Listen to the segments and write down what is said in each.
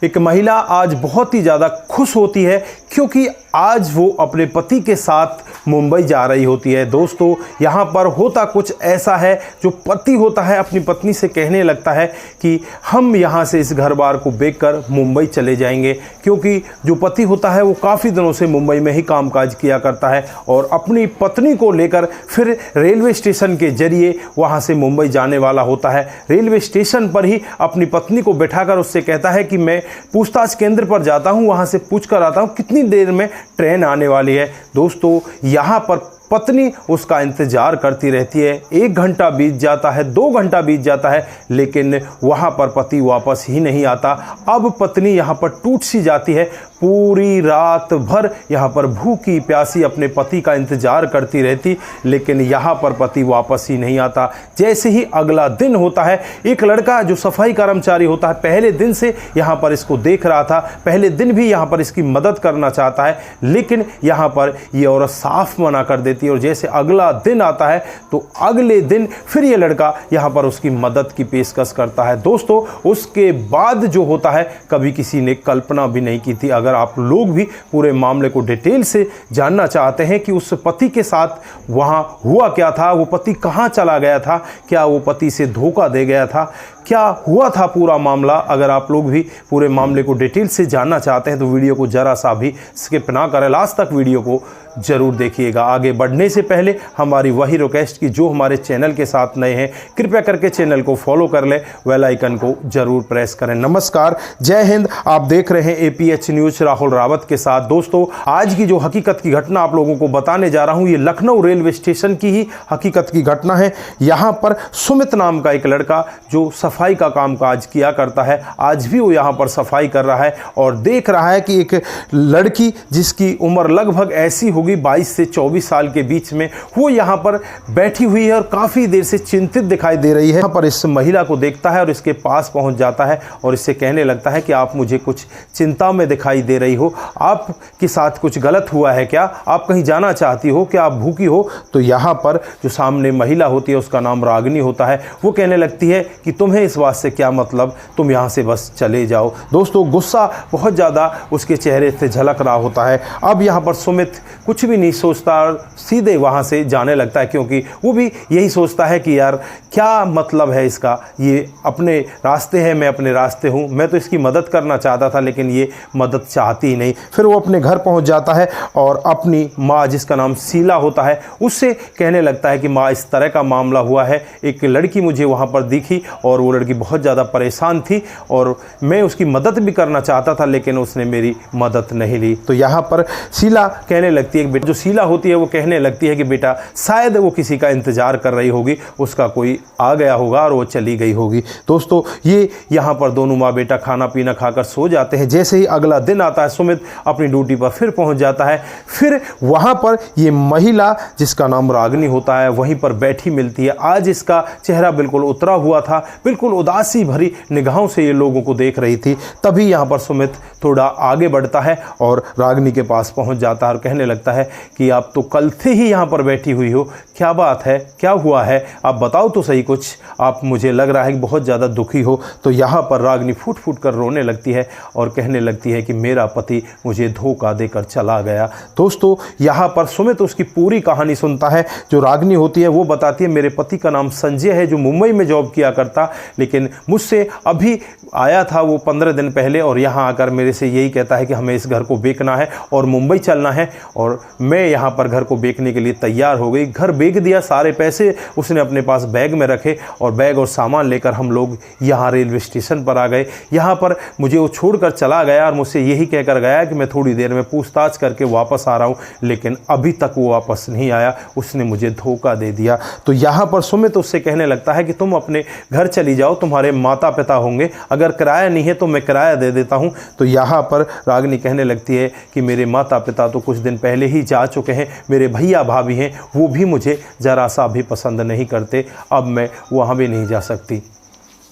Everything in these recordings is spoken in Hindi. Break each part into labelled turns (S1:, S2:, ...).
S1: एक महिला आज बहुत ही ज़्यादा खुश होती है क्योंकि आज वो अपने पति के साथ मुंबई जा रही होती है। दोस्तों, यहाँ पर होता कुछ ऐसा है, जो पति होता है अपनी पत्नी से कहने लगता है कि हम यहाँ से इस घर बार को बेचकर मुंबई चले जाएंगे, क्योंकि जो पति होता है वो काफ़ी दिनों से मुंबई में ही कामकाज किया करता है और अपनी पत्नी को लेकर फिर रेलवे स्टेशन के जरिए वहाँ से मुंबई जाने वाला होता है। रेलवे स्टेशन पर ही अपनी पत्नी को बैठाकर उससे कहता है कि मैं पूछताछ केंद्र पर जाता हूँ, वहाँ से पूछ कर आता हूँ कितनी देर में ट्रेन आने वाली है। दोस्तों, यहाँ पर पत्नी उसका इंतजार करती रहती है। 1 घंटा बीत जाता है, 2 घंटा बीत जाता है, लेकिन वहाँ पर पति वापस ही नहीं आता। अब पत्नी यहाँ पर टूट सी जाती है। पूरी रात भर यहाँ पर भूखी प्यासी अपने पति का इंतजार करती रहती, लेकिन यहाँ पर पति वापस ही नहीं आता। जैसे ही अगला दिन होता है, एक लड़का जो सफाई कर्मचारी होता है, पहले दिन से यहाँ पर इसको देख रहा था, पहले दिन भी यहाँ पर इसकी मदद करना चाहता है, लेकिन यहाँ पर ये औरत साफ मना कर देती है। और जैसे अगला दिन आता है तो अगले दिन फिर ये लड़का यहाँ पर उसकी मदद की पेशकश करता है। दोस्तों, उसके बाद जो होता है कभी किसी ने कल्पना भी नहीं की थी। अगर आप लोग भी पूरे मामले को डिटेल से जानना चाहते हैं कि उस पति के साथ वहाँ हुआ क्या था, वो पति कहाँ चला गया था, क्या वो पति से धोखा दे गया था, क्या हुआ था पूरा मामला, अगर आप लोग भी पूरे मामले को डिटेल से जानना चाहते हैं तो वीडियो को ज़रा सा भी स्किप ना करें, लास्ट तक वीडियो को ज़रूर देखिएगा। आगे बढ़ने से पहले हमारी वही रिक्वेस्ट की जो हमारे चैनल के साथ नए हैं, कृपया करके चैनल को फॉलो कर लें, बेल आइकन को ज़रूर प्रेस करें। नमस्कार, जय हिंद। आप देख रहे हैं APH न्यूज़ राहुल रावत के साथ। दोस्तों, आज की जो हकीकत की घटना आप लोगों को बताने जा रहा हूँ, ये लखनऊ रेलवे स्टेशन की ही हकीकत की घटना है। यहाँ पर सुमित नाम का एक लड़का जो सफाई का कामकाज किया करता है, आज भी वो यहाँ पर सफाई कर रहा है और देख रहा है कि एक लड़की जिसकी उम्र लगभग ऐसी होगी 22 से 24 साल के बीच में, वो यहाँ पर बैठी हुई है और काफ़ी देर से चिंतित दिखाई दे रही है। यहाँ पर इस महिला को देखता है और इसके पास पहुँच जाता है और इससे कहने लगता है कि आप मुझे कुछ चिंता में दिखाई दे रही हो, आपके साथ कुछ गलत हुआ है क्या, आप कहीं जाना चाहती हो क्या, आप भूखी हो। तो यहाँ पर जो सामने महिला होती है, उसका नाम रागिनी होता है, वो कहने लगती है कि तुम्हें इस बात से क्या मतलब, तुम यहाँ से बस चले जाओ। दोस्तों, गुस्सा बहुत ज़्यादा उसके चेहरे से झलक रहा होता है। अब यहाँ पर सुमित कुछ भी नहीं सोचता और सीधे वहाँ से जाने लगता है, क्योंकि वो भी यही सोचता है कि यार क्या मतलब है इसका, ये अपने रास्ते है, मैं अपने रास्ते हूँ, मैं तो इसकी मदद करना चाहता था लेकिन ये मदद चाहती ही नहीं। फिर वो अपने घर पहुँच जाता है और अपनी माँ, जिसका नाम शीला होता है, उससे कहने लगता है कि माँ, इस तरह का मामला हुआ है, एक लड़की मुझे वहाँ पर दिखी और वो लड़की बहुत ज़्यादा परेशान थी और मैं उसकी मदद भी करना चाहता था, लेकिन उसने मेरी मदद नहीं ली। तो यहाँ पर शीला कहने लगती है, बेटा जो शीला होती है वो कहने लगती है कि बेटा शायद वो किसी का इंतज़ार कर रही होगी, उसका कोई आ गया होगा और वो चली गई होगी। दोस्तों, ये यहाँ पर दोनों माँ बेटा खाना पीना खाकर सो जाते हैं। जैसे ही अगला दिन आता है, सुमित अपनी ड्यूटी पर फिर पहुँच जाता है। फिर वहाँ पर ये महिला, जिसका नाम रागिनी होता है, वहीं पर बैठी मिलती है। आज इसका चेहरा बिल्कुल उतरा हुआ था, बिल्कुल उदासी भरी निगाहों से ये लोगों को देख रही थी। तभी यहाँ पर सुमित थोड़ा आगे बढ़ता है और रागिनी के पास पहुँच जाता है और कहने लगता है कि आप तो कल से ही यहाँ पर बैठी हुई हो, क्या बात है, क्या हुआ है, आप बताओ तो सही कुछ, आप मुझे लग रहा है कि बहुत ज़्यादा दुखी हो। तो यहाँ पर रागिनी फूट फूट कर रोने लगती है और कहने लगती है कि मेरा पति मुझे धोखा देकर चला गया। दोस्तों, यहाँ पर सुमित उसकी पूरी कहानी सुनता है। जो रागिनी होती है वो बताती है, मेरे पति का नाम संजय है, जो मुंबई में जॉब किया करता, लेकिन मुझसे अभी आया था वो 15 दिन पहले और यहाँ आकर मेरे से यही कहता है कि हमें इस घर को बेचना है और मुंबई चलना है। और मैं यहाँ पर घर को बेचने के लिए तैयार हो गई, घर बेच दिया, सारे पैसे उसने अपने पास बैग में रखे और बैग और सामान लेकर हम लोग यहाँ रेलवे स्टेशन पर आ गए। यहाँ पर मुझे वो छोड़कर चला गया और मुझसे यही कहकर गया कि मैं थोड़ी देर में पूछताछ करके वापस आ रहा हूँ, लेकिन अभी तक वो वापस नहीं आया, उसने मुझे धोखा दे दिया। तो यहाँ पर सुमित उससे कहने लगता है कि तुम अपने घर चली जाओ, तुम्हारे माता पिता होंगे, अगर किराया नहीं है तो मैं किराया दे देता हूँ। तो यहाँ पर रागिनी कहने लगती है कि मेरे माता पिता तो कुछ दिन पहले ही जा चुके हैं, मेरे भैया भाभी हैं, वो भी मुझे ज़रा सा भी पसंद नहीं करते, अब मैं वहाँ भी नहीं जा सकती।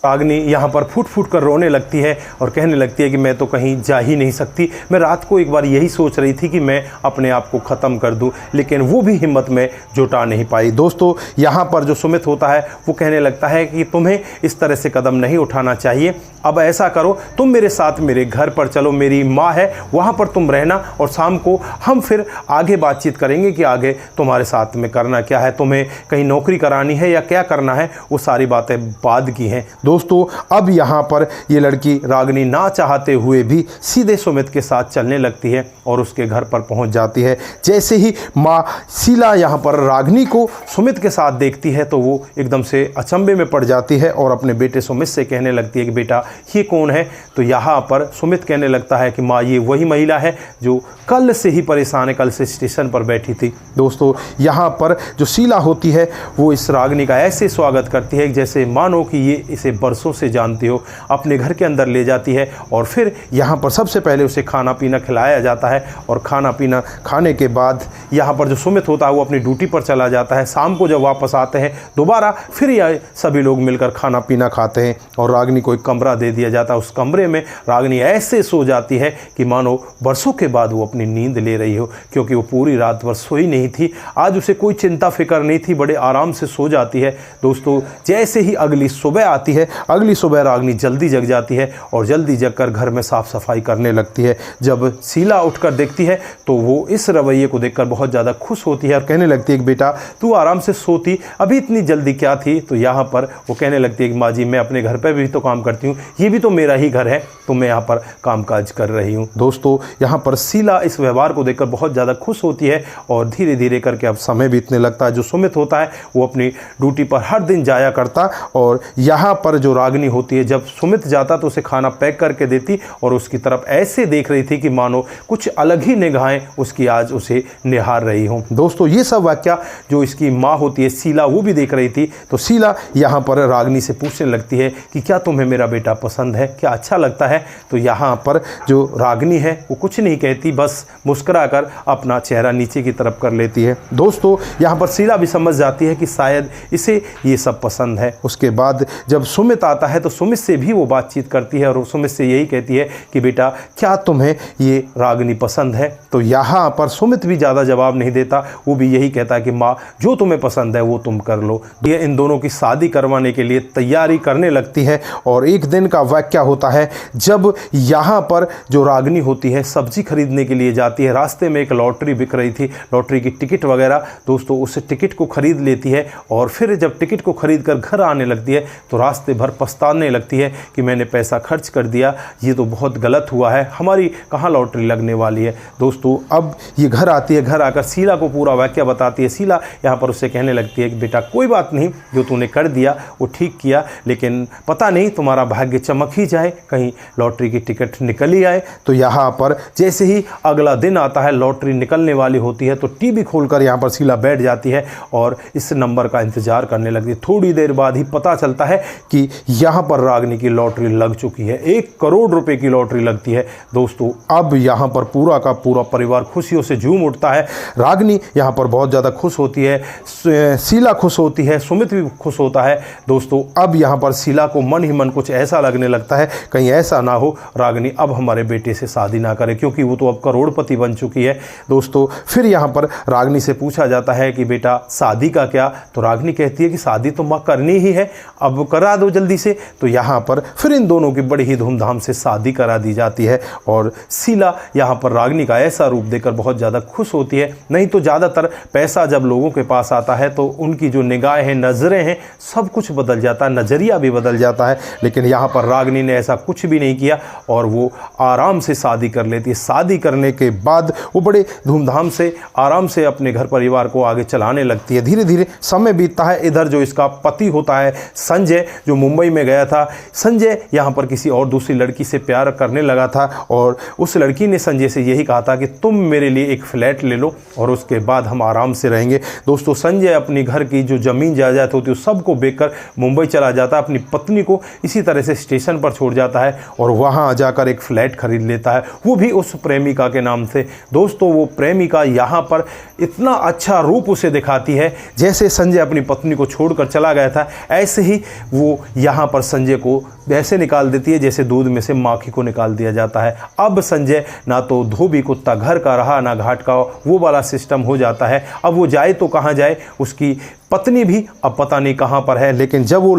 S1: रागिनी यहाँ पर फूट फूट कर रोने लगती है और कहने लगती है कि मैं तो कहीं जा ही नहीं सकती। मैं रात को एक बार यही सोच रही थी कि मैं अपने आप को ख़त्म कर दूं, लेकिन वो भी हिम्मत में जुटा नहीं पाई। दोस्तों यहाँ पर जो सुमित होता है वो कहने लगता है कि तुम्हें इस तरह से कदम नहीं उठाना चाहिए। अब ऐसा करो, तुम मेरे साथ मेरे घर पर चलो, मेरी माँ है वहाँ पर तुम रहना और शाम को हम फिर आगे बातचीत करेंगे कि आगे तुम्हारे साथ में करना क्या है, तुम्हें कहीं नौकरी करानी है या क्या करना है, वो सारी बातें बाद की हैं। दोस्तों अब यहाँ पर ये लड़की रागिनी ना चाहते हुए भी सीधे सुमित के साथ चलने लगती है और उसके घर पर पहुँच जाती है। जैसे ही माँ शीला यहाँ पर रागिनी को सुमित के साथ देखती है तो वो एकदम से अचंभे में पड़ जाती है और अपने बेटे सुमित से कहने लगती है कि बेटा ये कौन है। तो यहाँ पर सुमित कहने लगता है कि माँ ये वही महिला है जो कल से ही परेशान है, कल से स्टेशन पर बैठी थी। दोस्तों यहाँ पर जो शीला होती है वो इस रागिनी का ऐसे स्वागत करती है जैसे मानो कि ये इसे बरसों से जानती हो। अपने घर के अंदर ले जाती है और फिर यहाँ पर सबसे पहले उसे खाना पीना खिलाया जाता है और खाना पीना खाने के बाद यहाँ पर जो सुमित होता है वो अपनी ड्यूटी पर चला जाता है। शाम को जब वापस आते हैं दोबारा फिर यह सभी लोग मिलकर खाना पीना खाते हैं और रागिनी को एक कमरा दे दिया जाता है। उस कमरे में रागिनी ऐसे सो जाती है कि मानो बरसों के बाद वो अपनी नींद ले रही हो, क्योंकि वो पूरी रात भर सोई नहीं थी। आज उसे कोई चिंता फिक्र नहीं थी, बड़े आराम से सो जाती है। दोस्तों जैसे ही अगली सुबह आती है, अगली सुबह रागिनी जल्दी जग जाती है और जल्दी जगकर घर में साफ सफाई करने लगती है। जब शीला उठकर देखती है तो वो इस रवैये को देखकर बहुत ज़्यादा खुश होती है और कहने लगती है कि बेटा तू आराम से सोती, अभी इतनी जल्दी क्या थी। तो यहाँ पर वो कहने लगती है कि माँ जी मैं अपने घर पर भी तो काम करती हूँ, ये भी तो मेरा ही घर है, तो मैं यहाँ पर कामकाज कर रही हूँ। दोस्तों यहाँ पर शीला इस व्यवहार को देखकर बहुत ज़्यादा खुश होती है और धीरे धीरे करके अब समय बीतने लगता है। जो सुमित होता है वो अपनी ड्यूटी पर हर दिन जाया करता और यहाँ पर जो रागिनी होती है जब सुमित जाता तो उसे खाना पैक करके देती और उसकी तरफ ऐसे देख रही थी कि मानो कुछ अलग ही निगाहें उसकी आज उसे निहार रही हों। दोस्तों ये सब वाक्य जो इसकी माँ होती है शीला वो भी देख रही थी। तो शीला यहाँ पर रागिनी से पूछने लगती है कि क्या तुम्हें मेरा बेटा पसंद है, क्या अच्छा लगता है। तो यहाँ पर जो रागिनी है वो कुछ नहीं कहती, बस मुस्कुरा कर अपना चेहरा नीचे की तरफ कर लेती है। दोस्तों यहाँ पर शीला भी समझ जाती है कि शायद इसे ये सब पसंद है। उसके बाद जब सुमित आता है तो सुमित से भी वो बातचीत करती है और सुमित से यही कहती है कि बेटा क्या तुम्हें ये रागिनी पसंद है। तो यहाँ पर सुमित भी ज़्यादा जवाब नहीं देता, वो भी यही कहता है कि माँ जो तुम्हें पसंद है वो तुम कर लो। ये इन दोनों की शादी करवाने के लिए तैयारी करने लगती है और एक दिन का वाक्य होता है जब यहाँ पर जो रागिनी होती है सब्जी खरीदने के लिए जाती है। रास्ते में एक लॉटरी बिक रही थी, लॉटरी की टिकट वगैरह। दोस्तों उस टिकट को खरीद लेती है और फिर जब टिकट को खरीद कर घर आने लगती है तो रास्ते भर पछताने लगती है कि मैंने पैसा खर्च कर दिया, ये तो बहुत गलत हुआ है, हमारी कहाँ लॉटरी लगने वाली है। दोस्तों अब ये घर आती है, घर आकर शीला को पूरा वाक्य बताती है। शीला यहाँ पर उससे कहने लगती है कि बेटा कोई बात नहीं, जो तूने कर दिया वो ठीक किया, लेकिन पता नहीं तुम्हारा भाग्य चमक ही जाए, कहीं लॉटरी की टिकट निकल ही आए। तो यहाँ पर जैसे ही अगला दिन आता है, लॉटरी निकलने वाली होती है तो टीवी खोलकर यहाँ पर शीला बैठ जाती है और इस नंबर का इंतजार करने लगती है। थोड़ी देर बाद ही पता चलता है कि यहाँ पर रागिनी की लॉटरी लग चुकी है, 1 करोड़ रुपए की लॉटरी लगती है। दोस्तों अब यहाँ पर पूरा का पूरा परिवार खुशियों से झूम उठता है। रागिनी यहाँ पर बहुत ज़्यादा खुश होती है, शीला खुश होती है, सुमित भी खुश होता है। दोस्तों अब यहाँ पर शीला को मन ही मन कुछ ऐसा लगने लगता है कहीं ऐसा ना हो रागिनी अब हमारे बेटे से शादी ना करे, क्योंकि वो तो अब करोड़पति बन चुकी है। दोस्तों फिर यहाँ पर रागिनी से पूछा जाता है कि बेटा शादी का क्या। तो रागिनी कहती है कि शादी तो माँ करनी ही है, अब करा दो जल्दी से। तो यहाँ पर फिर इन दोनों की बड़ी ही धूमधाम से शादी करा दी जाती है और शीला यहाँ पर रागिनी का ऐसा रूप देखकर बहुत ज़्यादा खुश होती है। नहीं तो ज़्यादातर पैसा जब लोगों के पास आता है तो उनकी जो निगाहें हैं, नज़रें हैं, सब कुछ बदल जाता है, नज़रिया भी बदल जाता है। लेकिन यहाँ पर रागिनी ने ऐसा कुछ भी नहीं किया और वो आराम से शादी कर लेती है। शादी करने के बाद वो बड़े धूमधाम से आराम से अपने घर परिवार को आगे चलाने लगती है। धीरे धीरे समय बीतता है। इधर जो इसका पति होता है संजय, जो मुंबई में गया था, संजय यहाँ पर किसी और दूसरी लड़की से प्यार करने लगा था और उस लड़की ने संजय से यही कहा था कि तुम मेरे लिए एक फ्लैट ले लो और उसके बाद हम आराम से रहेंगे। दोस्तों संजय अपनी घर की जो ज़मीन जायदाद होती है सबको बेचकर मुंबई चला जाता है, अपनी पत्नी को इसी तरह से स्टेशन पर छोड़ जाता है और वहाँ जाकर एक फ्लैट खरीद लेता है, वो भी उस प्रेमिका के नाम से। दोस्तों वो प्रेमिका यहाँ पर इतना अच्छा रूप उसे दिखाती है, जैसे संजय अपनी पत्नी को छोड़कर चला गया था ऐसे ही वो यहाँ पर संजय को ऐसे निकाल देती है जैसे दूध में से माखी को निकाल दिया जाता है। अब संजय ना तो धोबी कुत्ता घर का रहा ना घाट का, वो वाला सिस्टम हो जाता है। अब वो जाए तो कहाँ जाए, उसकी पत्नी भी अब पता नहीं कहाँ पर है। लेकिन जब वो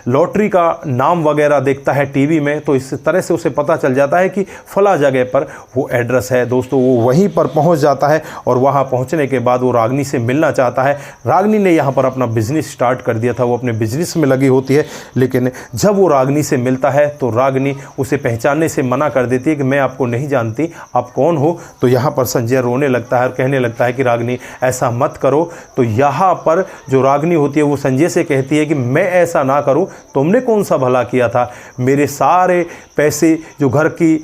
S1: लॉटरी का नाम वगैरह देखता है टीवी में तो इस तरह से उसे पता चल जाता है कि फला जगह पर वो एड्रेस है। दोस्तों वो वहीं पर पहुंच जाता है और वहां पहुंचने के बाद वो रागनी से मिलना चाहता है। रागनी ने यहाँ पर अपना बिजनेस स्टार्ट कर दिया था, वो अपने बिजनेस में लगी होती है। लेकिन जब वो रागनी से मिलता है तो रागनी उसे पहचानने से मना कर देती है कि मैं आपको नहीं जानती, आप कौन हो। तो यहाँ पर संजय रोने लगता है और कहने लगता है कि रागनी ऐसा मत करो। तो यहाँ पर जो रागनी होती है वो संजय से कहती है कि मैं ऐसा ना करूं, तुमने कौन सा भला किया था, मेरे सारे पैसे जो घर की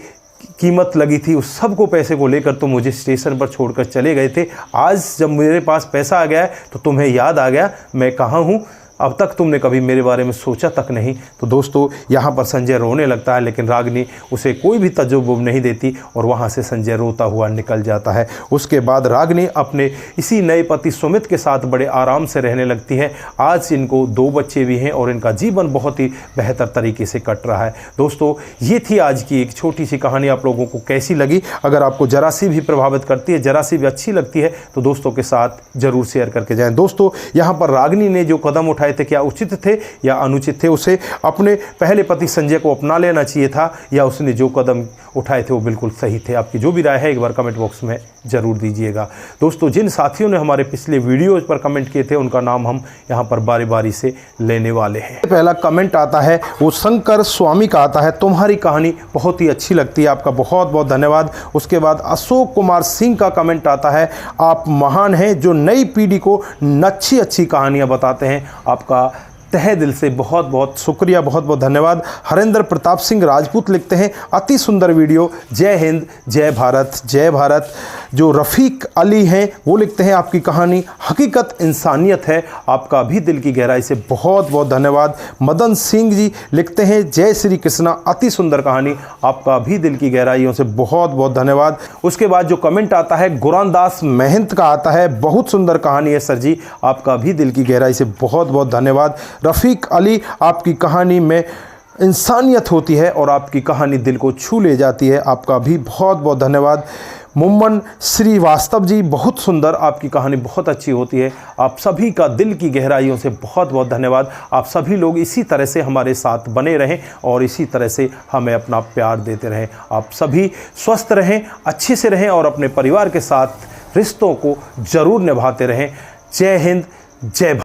S1: कीमत लगी थी उस सब को पैसे को लेकर तुम मुझे स्टेशन पर छोड़कर चले गए थे। आज जब मेरे पास पैसा आ गया है तो तुम्हें याद आ गया मैं कहाँ हूँ, अब तक तुमने कभी मेरे बारे में सोचा तक नहीं। तो दोस्तों यहाँ पर संजय रोने लगता है, लेकिन रागनी उसे कोई भी तजुर्बा नहीं देती और वहाँ से संजय रोता हुआ निकल जाता है। उसके बाद रागनी अपने इसी नए पति सुमित के साथ बड़े आराम से रहने लगती है। आज इनको 2 बच्चे भी हैं और इनका जीवन बहुत ही बेहतर तरीके से कट रहा है। दोस्तों ये थी आज की एक छोटी सी कहानी, आप लोगों को कैसी लगी? अगर आपको जरा सी भी प्रभावित करती है, जरा सी भी अच्छी लगती है तो दोस्तों के साथ ज़रूर शेयर करके जाएँ। दोस्तों यहाँ पर रागनी ने जो कदम उठाए थे क्या उचित थे या अनुचित थे? उसे अपने पहले पति संजय को अपना लेना चाहिए था या उसने जो कदम उठाए थे वो बिल्कुल सही थे? आपकी जो भी राय है एक बार कमेंट बॉक्स में ज़रूर दीजिएगा। दोस्तों जिन साथियों ने हमारे पिछले वीडियोज़ पर कमेंट किए थे उनका नाम हम यहाँ पर बारी बारी से लेने वाले हैं। पहला कमेंट आता है वो शंकर स्वामी का आता है, तुम्हारी कहानी बहुत ही अच्छी लगती है, आपका बहुत बहुत धन्यवाद। उसके बाद अशोक कुमार सिंह का कमेंट आता है, आप महान हैं जो नई पीढ़ी को अच्छी अच्छी कहानियाँ बताते हैं, आपका तहे दिल से बहुत बहुत शुक्रिया, बहुत बहुत धन्यवाद। हरेंद्र प्रताप सिंह राजपूत लिखते हैं, अति सुंदर वीडियो, जय हिंद जय भारत जय भारत। जो रफ़ीक अली हैं वो लिखते हैं, आपकी कहानी हकीकत इंसानियत है, आपका भी दिल की गहराई से बहुत बहुत धन्यवाद। मदन सिंह जी लिखते हैं, जय श्री कृष्णा, अति सुंदर कहानी, आपका भी दिल की गहराइयों से बहुत बहुत धन्यवाद। उसके बाद जो कमेंट आता है गुरानदास महंत का आता है, बहुत सुंदर कहानी है सर जी, आपका भी दिल की गहराई से बहुत बहुत धन्यवाद। रफ़ीक अली, आपकी कहानी में इंसानियत होती है और आपकी कहानी दिल को छू ले जाती है, आपका भी बहुत बहुत धन्यवाद। मुम्मन श्रीवास्तव जी, बहुत सुंदर, आपकी कहानी बहुत अच्छी होती है, आप सभी का दिल की गहराइयों से बहुत बहुत धन्यवाद। आप सभी लोग इसी तरह से हमारे साथ बने रहें और इसी तरह से हमें अपना प्यार देते रहें। आप सभी स्वस्थ रहें, अच्छे से रहें और अपने परिवार के साथ रिश्तों को ज़रूर निभाते रहें। जय हिंद जय भारत।